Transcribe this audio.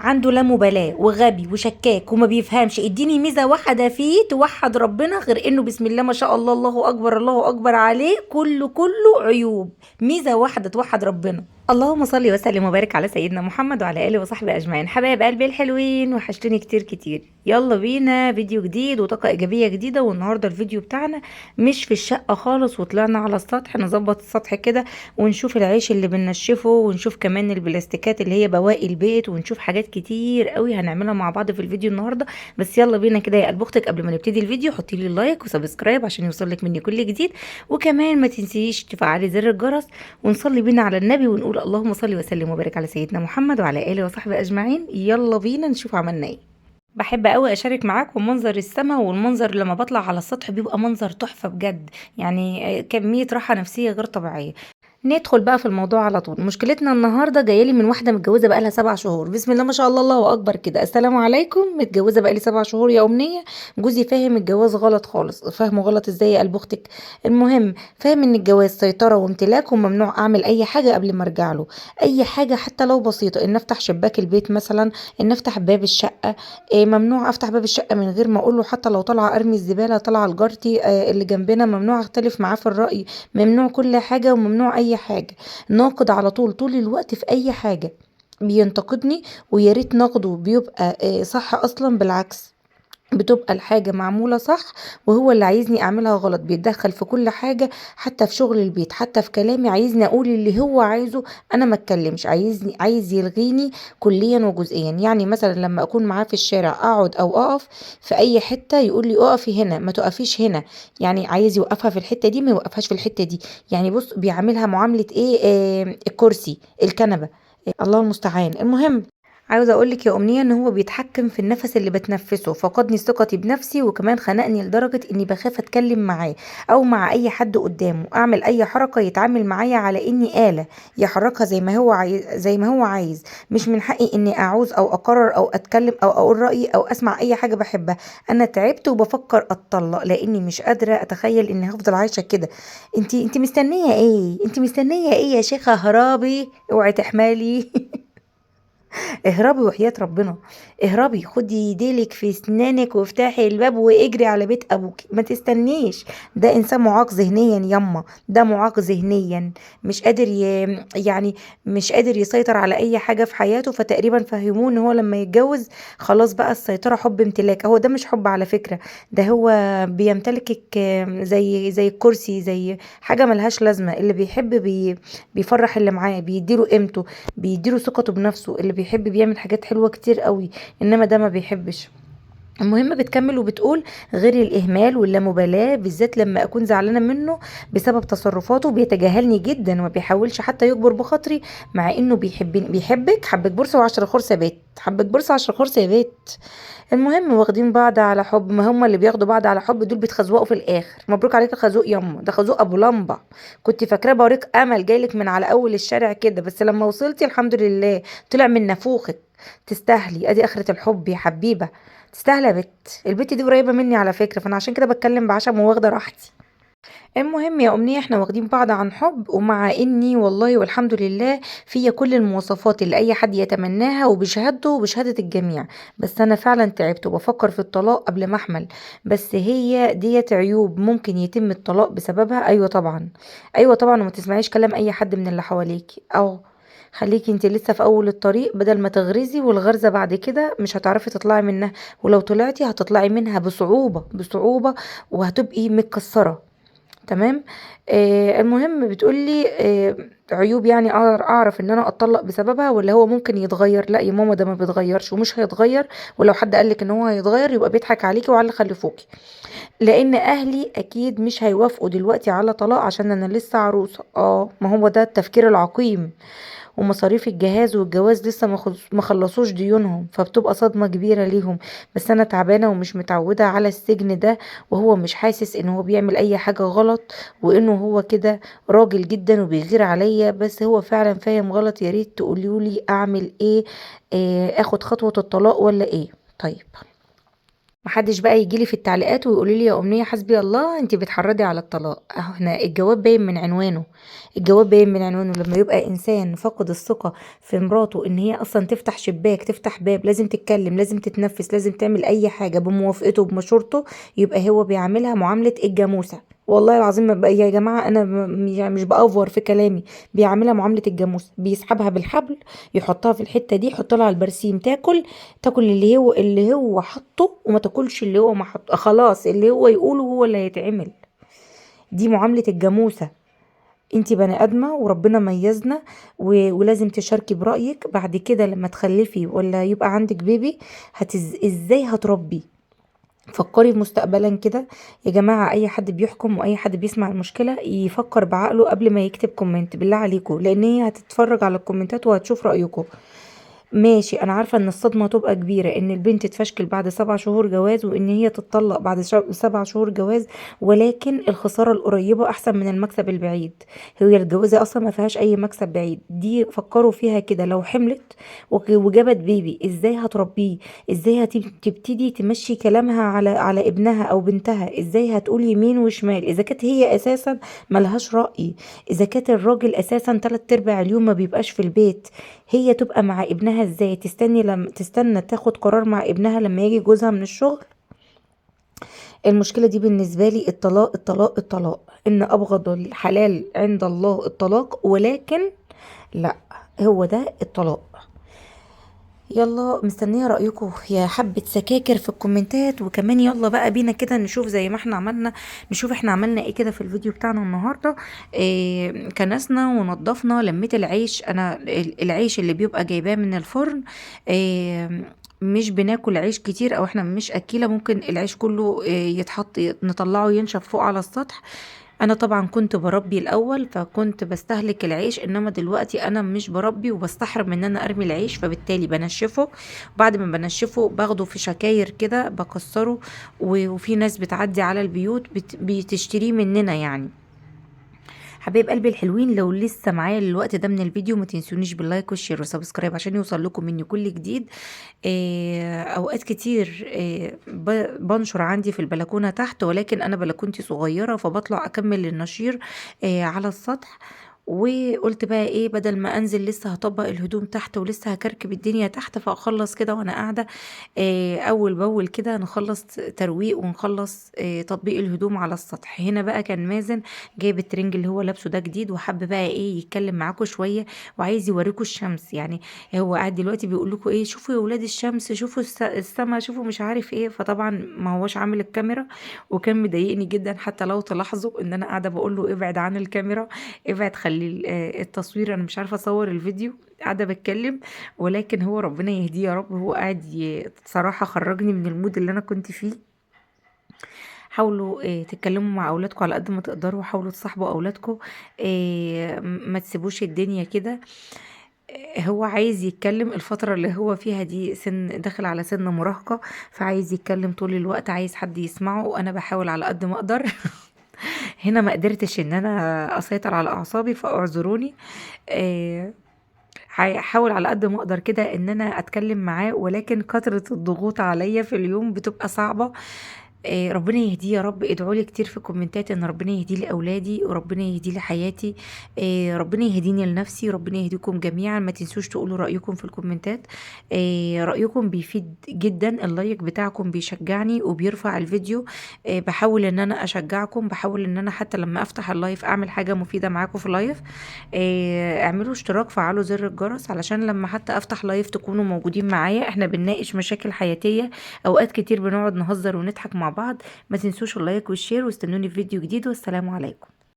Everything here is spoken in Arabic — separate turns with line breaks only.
عنده لا مبالاة وغبي وشكاك وما بيفهمش. اديني ميزة واحدة فيه توحد ربنا غير انه بسم الله ما شاء الله، الله اكبر الله اكبر عليه، كله كله عيوب. ميزة واحدة توحد ربنا. اللهم صل وسلم وبارك على سيدنا محمد وعلى اله وصحبه اجمعين. حبايب قلبي الحلوين، وحشتوني كتير كتير. يلا بينا فيديو جديد وطاقة ايجابية جديدة. والنهاردة الفيديو بتاعنا مش في الشقة خالص، وطلعنا على السطح نظبط السطح كده ونشوف العيش اللي بننشفه، ونشوف كمان البلاستيكات اللي هي بواقي البيت، ونشوف حاجات كتير قوي هنعملها مع بعض في الفيديو النهارده. بس يلا بينا كده يا قلب اختك، قبل ما نبتدي الفيديو حطي لي لايك وسبسكرايب عشان يوصلك مني كل جديد، وكمان ما تنسيش تفعلي زر الجرس، ونصلي بينا على النبي ونقول اللهم صل وسلم وبارك على سيدنا محمد وعلى اله وصحبه اجمعين. يلا بينا نشوف عملنا ايه. بحب قوي اشارك معاكم منظر السماء، والمنظر لما بطلع على السطح بيبقى منظر تحفة بجد. يعني كمية راحة نفسية غير طبيعية. ندخل بقى في الموضوع على طول. مشكلتنا النهارده جايلي من واحده متجوزه بقالها 7 شهور، بسم الله ما شاء الله، الله اكبر كده. السلام عليكم، متجوزه بقالي 7 شهور يا امنيه. جوزي فاهم الجواز غلط خالص. فاهمه غلط ازاي يا قلب اختك؟ المهم فاهم ان الجواز سيطره وامتلاك، وممنوع اعمل اي حاجه قبل ما ارجع له. اي حاجه حتى لو بسيطه، ان افتح شباك البيت مثلا، ان افتح باب الشقه. ممنوع افتح باب الشقه من غير ما اقول له. حتى لو طالعه ارمي الزباله، طالعه لجارتي اللي جنبنا، ممنوع اختلف معاه في الراي. ممنوع كل حاجة، وممنوع أي حاجة. ناقد على طول، طول الوقت في أي حاجة بينتقدني. ويا ريت نقده بيبقى صح أصلا، بالعكس بتبقى الحاجة معمولة صح، وهو اللي عايزني اعملها غلط. بيتدخل في كل حاجة، حتى في شغل البيت، حتى في كلامي عايزني اقول اللي هو عايزه. انا ما اتكلمش، عايز يلغيني كليا وجزئيا. يعني مثلا لما اكون معاه في الشارع اقعد او اقف في اي حتة، يقول لي اقفي هنا ما تقفيش هنا. يعني عايز يوقفها في الحتة دي، ما يوقفهاش في الحتة دي. يعني بص بيعملها معاملة ايه، الكرسي، الكنبة. الله المستعان. المهم عاوزه اقولك يا امنيه ان هو بيتحكم في النفس اللي بتنفسه، فقدني ثقتي بنفسي، وكمان خنقني لدرجه اني بخاف اتكلم معاه او مع اي حد قدامه. اعمل اي حركه يتعامل معايا على اني آلة يحركها زي ما هو عايز، زي ما هو عايز. مش من حقي اني اعوز او اقرر او اتكلم او اقول رايي او اسمع اي حاجه بحبها. انا تعبت وبفكر اتطلق لاني مش قادره اتخيل اني هفضل عايشه كده. انتي مستنيه ايه؟ انتي مستنيه ايه يا شيخه هرابي؟ اوعي تحمالي. اهربي وحياة ربنا. اهربي، خدي ديلك في اسنانك وافتحي الباب واجري على بيت ابوك، ما تستنيش. ده انسان معاق ذهنيا يما، ده معاق ذهنيا. مش قادر يعني مش قادر يسيطر على اي حاجة في حياته. فتقريبا فهموه ان هو لما يتجوز خلاص بقى السيطرة حب امتلاك. هو ده مش حب على فكرة، ده هو بيمتلكك زي الكرسي، زي حاجة ملهاش لازمة. اللي بيحب بيفرح اللي معاه، بيديله قيمته، بيديله ثقته بنفسه. اللي بيحب بيعمل حاجات حلوة كتير قوي، انما ده ما بيحبش. المهم بتكمل وبتقول: غير الإهمال واللامبالاة، بالذات لما أكون زعلانة منه بسبب تصرفاته. بيتجاهلني جدا وما بيحاولش حتى يجبر بخاطري، مع إنه بيحبني. بيحبك حبك بورصة وعشرة خرصة بيت، حبك بورصة عشرة خرصة يا بيت. المهم واخدين بعض على حب. ما هم اللي بياخدوا بعض على حب دول بيتخزوقوا في الآخر. مبروك عليك الخازوق يما، ده خازوق أبو لمبة. كنت فاكراه بوريك أمل جايلك من على أول الشارع كده، بس لما وصلتي الحمد لله طلع من نافوخك. تستاهلي، ادي اخرة الحب يا حبيبة. تستاهلي يا بت. البت دي قريبة مني على فكرة، فانا عشان كده بتكلم بعشم وواخدة راحتي. المهم يا أمنية احنا واخدين بعض عن حب، ومع اني والله والحمد لله فيا كل المواصفات اللي اي حد يتمناها، وبشهادته وبشهادة الجميع. بس انا فعلا تعبت وبفكر في الطلاق قبل ما احمل. بس هي ديت عيوب ممكن يتم الطلاق بسببها. ايوه طبعا، ايوه طبعا. وما تسمعيش كلام اي حد من اللي حواليكي، او خليكي انت لسه في اول الطريق بدل ما تغرزي، والغرزة بعد كده مش هتعرفي تطلعي منها. ولو طلعتي هتطلعي منها بصعوبة بصعوبة، وهتبقي متكسرة. تمام. المهم بتقولي عيوب، يعني اعرف ان انا اتطلق بسببها، ولا هو ممكن يتغير؟ لا يا ماما، ده ما بيتغيرش ومش هيتغير. ولو حد قالك ان هو هيتغير يبقى بيضحك عليكي وعلى اللي خلفوكي. لان اهلي اكيد مش هيوافقوا دلوقتي على طلاق عشان انا لسه عروسه. ما هو ده التفكير العقيم. ومصاريف الجهاز والجواز لسه ما خلصوش ديونهم، فبتبقى صدمة كبيرة ليهم. بس انا تعبانة ومش متعودة على السجن ده. وهو مش حاسس ان هو بيعمل اي حاجة غلط، وانه هو كده راجل جدا وبيغير عليا. بس هو فعلا فاهم غلط. يا ريت تقوليولي اعمل ايه. اخد خطوة الطلاق ولا ايه؟ طيب. محدش بقى يجيلي في التعليقات ويقولي لي يا أمنية حسبي الله انت بتحرضي على الطلاق. اهو احنا الجواب باين من عنوانه. الجواب باين من عنوانه. لما يبقى انسان فاقد الثقة في مراته ان هي اصلا تفتح شباك تفتح باب، لازم تتكلم لازم تتنفس لازم تعمل اي حاجة بموافقته بمشورته، يبقى هو بيعاملها معاملة الجاموسة. والله العظيم ما بقى يا جماعة انا يعني مش بأفور في كلامي، بيعاملها معاملة الجاموسة، بيسحبها بالحبل يحطها في الحتة دي، يحط لها البرسيم تاكل، تاكل اللي هو حطه وما تاكلش اللي هو ما حطه، خلاص اللي هو يقوله هو اللي هيتعمل. دي معاملة الجاموسة. انتي بني ادمة وربنا ميزنا ولازم تشاركي برأيك. بعد كده لما تخلفي ولا يبقى عندك بيبي ازاي هتربي؟ فكري مستقبلا كده. يا جماعة اي حد بيحكم واي حد بيسمع المشكلة يفكر بعقله قبل ما يكتب كومنت بالله عليكم، لان هي هتتفرج على الكومنتات وهتشوف رأيكم. ماشي، انا عارفة ان الصدمة تبقى كبيرة ان البنت تفشكل بعد 7 شهور جواز وان هي تتطلق بعد 7 شهور جواز، ولكن الخسارة القريبة احسن من المكسب البعيد. هي الجوازة اصلا ما فيهاش اي مكسب بعيد. دي فكروا فيها كده، لو حملت وجابت بيبي ازاي هتربيه؟ ازاي هتبتدي تمشي كلامها على ابنها او بنتها؟ ازاي هتقول يمين وشمال اذا كانت هي اساسا ملهاش رأي؟ اذا كانت الراجل اساسا 3/4 اليوم ما بيبقاش في البيت، هي تبقى مع ابنها ازاي؟ تستنى تاخد قرار مع ابنها لما يجي جوزها من الشغل؟ المشكلة دي بالنسبة لي الطلاق الطلاق الطلاق، ان ابغض الحلال عند الله الطلاق، ولكن لا، هو ده الطلاق. يلا مستنية رأيكم يا حبة سكاكر في الكومنتات، وكمان يلا بقى بينا كده نشوف زي ما احنا عملنا، نشوف احنا عملنا ايه كده في الفيديو بتاعنا النهاردة. إيه، كنسنا ونضفنا، لميت العيش. انا العيش اللي بيبقى جايباه من الفرن، إيه، مش بناكل عيش كتير او احنا مش اكيلة، ممكن العيش كله يتحط نطلعه ينشف فوق على السطح. انا طبعا كنت بربي الاول فكنت بستهلك العيش، انما دلوقتي انا مش بربي وبستحرم ان انا ارمي العيش، فبالتالي بنشفه. بعد ما بنشفه باخده في شكاير كده بكسره، وفي ناس بتعدي على البيوت بتشتريه مننا يعني. حبايب قلبي الحلوين، لو لسه معايا الوقت ده من الفيديو ما تنسونيش باللايك والشير وسبسكرايب عشان يوصل لكم مني كل جديد. اوقات كتير بنشر عندي في البلكونه تحت، ولكن انا بلكونتي صغيره فبطلع اكمل النشير على السطح. وقلت بقى ايه، بدل ما انزل لسه هطبق الهدوم تحت ولسه هكركب الدنيا تحت، فاخلص كده وانا قاعده اول باول كده نخلص ترويق ونخلص تطبيق الهدوم على السطح. هنا بقى كان مازن جايب الترنج اللي هو لابسه ده جديد، وحب بقى ايه يتكلم معاكم شويه وعايز يوريكم الشمس. يعني هو قاعد دلوقتي بيقول لكم ايه، شوفوا يا ولاد الشمس، شوفوا السما، شوفوا مش عارف ايه. فطبعا ما هوش عامل الكاميرا، وكان مضايقني جدا. حتى لو تلاحظوا ان انا قاعده بقول له ابعد عن الكاميرا، ابعد خلي التصوير، انا مش عارفه اصور الفيديو، قاعده بتكلم. ولكن هو ربنا يهديه يا رب، هو قاعد صراحه خرجني من المود اللي انا كنت فيه. حاولوا تتكلموا مع اولادكم على قد ما تقدروا، حاولوا تصاحبوا اولادكم، ما تسيبوش الدنيا كده. هو عايز يتكلم الفترة اللي هو فيها دي، داخل على سن مراهقة، فعايز يتكلم طول الوقت، عايز حد يسمعه، وانا بحاول على قد ما اقدر. هنا ما قدرتش ان انا اسيطر على اعصابي فاعذروني. آه، هحاول على قد ما اقدر كده ان انا اتكلم معاه، ولكن كثرة الضغوط عليا في اليوم بتبقى صعبة. ربنا يهديه يا رب. ادعوا لي كتير في كومنتات ان ربنا يهدي لي اولادي وربنا يهدي لي حياتي. ربنا يهديني لنفسي وربنا يهديكم جميعا. ما تنسوش تقولوا رايكم في الكومنتات. رايكم بيفيد جدا، اللايك بتاعكم بيشجعني وبيرفع الفيديو. بحاول ان انا اشجعكم، بحاول ان انا حتى لما افتح اللايف اعمل حاجه مفيده معاكم في اللايف. اعملوا اشتراك، فعلوا زر الجرس علشان لما حتى افتح لايف تكونوا موجودين معايا. احنا بنناقش مشاكل حياتيه، اوقات كتير بنقعد نهزر ونضحك مع بعض. ما تنسوش اللايك والشير، واستنوني في فيديو جديد، والسلام عليكم.